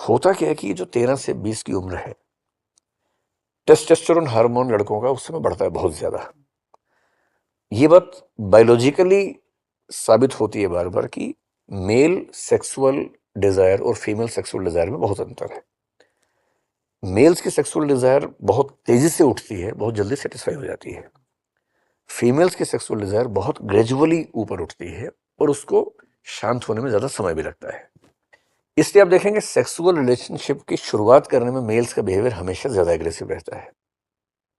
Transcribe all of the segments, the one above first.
होता क्या है कि जो 13 से 20 की उम्र है, टेस्टोस्टेरोन हार्मोन लड़कों का उस समय बढ़ता है बहुत ज्यादा। ये बात बायोलॉजिकली साबित होती है बार बार कि मेल सेक्सुअल डिजायर और फीमेल सेक्सुअल डिजायर में बहुत अंतर है। मेल्स की सेक्सुअल डिजायर बहुत तेजी से उठती है, बहुत जल्दी सेटिस्फाई हो जाती है। फीमेल्स की सेक्सुअल डिजायर बहुत ग्रेजुअली ऊपर उठती है और उसको शांत होने में ज्यादा समय भी लगता है। इसलिए आप देखेंगे सेक्सुअल रिलेशनशिप की शुरुआत करने में मेल्स का बिहेवियर हमेशा ज्यादा एग्रेसिव रहता है।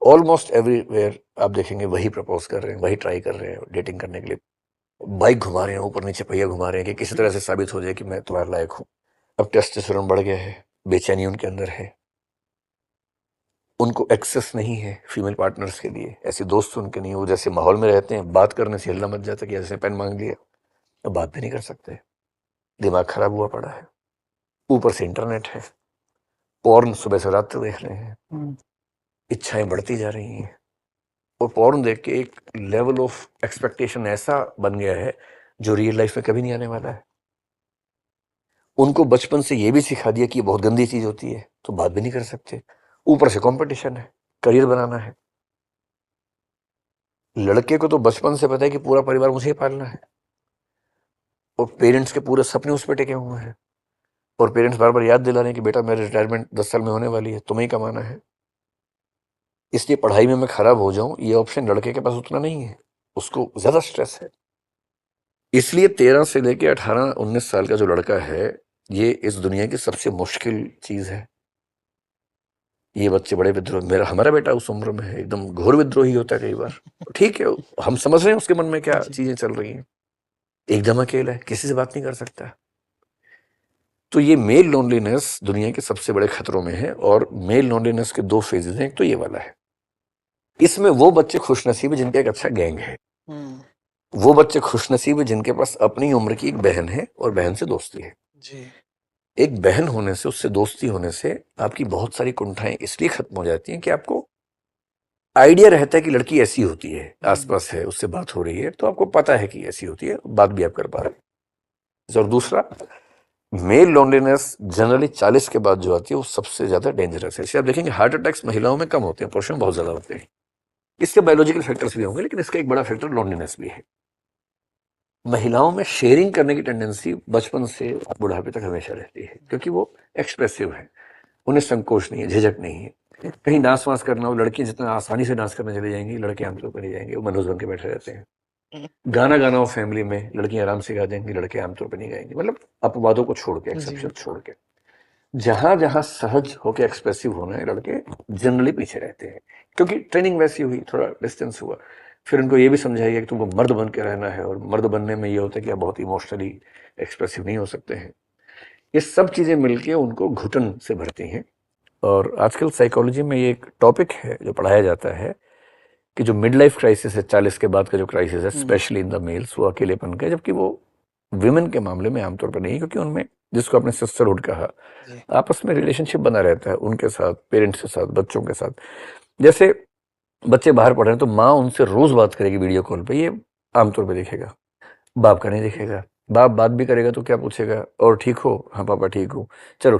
ऑलमोस्ट एवरीवेयर आप देखेंगे वही प्रपोज कर रहे हैं, वही ट्राई कर रहे हैं डेटिंग करने के लिए, बाइक घुमा रहे हैं, ऊपर नीचे पहिया घुमा रहे हैं कि किसी तरह से साबित हो जाए कि मैं तुम्हारे लायक हूं। अब टेस्टोस्टेरोन बढ़ गया है, बेचैनी उनके अंदर है, उनको एक्सेस नहीं है फीमेल पार्टनर्स के लिए, ऐसे दोस्त उनके नहीं, वो जैसे माहौल में रहते हैं बात करने से हिलना मच जाता है कि जैसे पेन मांग लिया, अब बात भी नहीं कर सकते, दिमाग खराब हुआ पड़ा है। ऊपर से इंटरनेट है, पॉर्न सुबह से रात तक देख रहे हैं, इच्छाएं बढ़ती जा रही हैं और पॉर्न देख के एक लेवल ऑफ एक्सपेक्टेशन ऐसा बन गया है जो रियल लाइफ में कभी नहीं आने वाला है। उनको बचपन से ये भी सिखा दिया कि ये बहुत गंदी चीज होती है, तो बात भी नहीं कर सकते। ऊपर से कंपटीशन है, करियर बनाना है। लड़के को तो बचपन से पता है कि पूरा परिवार मुझे ही पालना है और पेरेंट्स के पूरे सपने उस पर टिके हुए हैं और पेरेंट्स बार बार याद दिला रहे हैं कि बेटा मेरी रिटायरमेंट 10 साल में होने वाली है, तुम्हें ही कमाना है, इसलिए पढ़ाई में मैं खराब हो जाऊं ये ऑप्शन लड़के के पास उतना नहीं है, उसको ज्यादा स्ट्रेस है। इसलिए 13 से लेके 18-19 साल का जो लड़का है, ये इस दुनिया की सबसे मुश्किल चीज है। ये बच्चे बड़े विद्रोह, मेरा हमारा बेटा उस उम्र में है, एकदम घोर विद्रोही होता है कई बार। ठीक है, हम समझ रहे हैं उसके मन में क्या चीजें चल रही हैं, एकदम अकेला है, किसी से बात नहीं कर सकता। तो ये मेल लोनलीनेस दुनिया के सबसे बड़े खतरों में है और मेल लोनलीनेस के 2 फेजेस हैं। एक तो ये वाला है, इसमें वो बच्चे खुशनसीब है जिनका एक अच्छा गैंग है, वो बच्चे खुशनसीब है जिनके पास अपनी उम्र की एक बहन है और बहन से दोस्ती है जी। एक बहन होने से, उससे दोस्ती होने से आपकी बहुत सारी कुंठाएं इसलिए खत्म हो जाती हैं कि आपको आइडिया रहता है कि लड़की ऐसी होती है, आसपास है, उससे बात हो रही है, तो आपको पता है कि ऐसी होती है, बात भी आप कर पा रहे हैं। और दूसरा, मेल लोनलीनेस जनरली 40 के बाद जो आती है वो सबसे ज्यादा डेंजरस है। इसे आप देखेंगे हार्ट अटैक्स महिलाओं में कम होते हैं, पुरुषों में बहुत ज्यादा होते हैं। इसके बायोलॉजिकल फैक्टर्स भी होंगे, लेकिन इसका एक बड़ा फैक्टर लोनलीनेस भी है। महिलाओं में शेयरिंग करने की टेंडेंसी बचपन से बुढ़ापे तक हमेशा रहती है, क्योंकि वो एक्सप्रेसिव है, उन्हें संकोच नहीं है, झिझक नहीं है। कहीं डांस वांस करना हो, लड़कियां जितना आसानी से डांस करने चले जाएंगी, लड़के आमतौर पर नहीं जाएंगे, वो मनोज बन के बैठे रहते हैं। गाना गाना हो फैमिली में, लड़कियां आराम से गा देंगी, लड़के आमतौर पर नहीं गाएंगे। मतलब अपवादों को छोड़ के, एक्सेप्शन छोड़ के, जहां जहां सहज होकर एक्सप्रेसिव होना है, लड़के जनरली पीछे रहते हैं, क्योंकि ट्रेनिंग वैसी हुई, थोड़ा डिस्टेंस हुआ। फिर उनको ये भी समझाया गया कि तुमको मर्द बन के रहना है, और मर्द बनने में ये होता है कि आप बहुत इमोशनली एक्सप्रेसिव नहीं हो सकते हैं। ये सब चीजें मिलके उनको घुटन से भरती हैं। और आजकल साइकोलॉजी में ये एक टॉपिक है जो पढ़ाया जाता है कि जो मिड लाइफ क्राइसिस है, 40 के बाद का जो क्राइसिस है, स्पेशली इन द मेल्स, वो अकेलेपन का, जबकि वो विमेन के मामले में आमतौर पर नहीं, क्योंकि उनमें, जिसको आपने सिस्टरहुड कहा, आपस में रिलेशनशिप बना रहता है उनके साथ, पेरेंट्स के साथ, बच्चों के साथ। जैसे बच्चे बाहर पढ़ रहे हैं तो माँ उनसे रोज बात करेगी वीडियो कॉल पे, ये आमतौर पर दिखेगा, बाप का नहीं दिखेगा। बाप बात भी करेगा तो क्या पूछेगा, और ठीक हो, हाँ पापा ठीक हूँ, चलो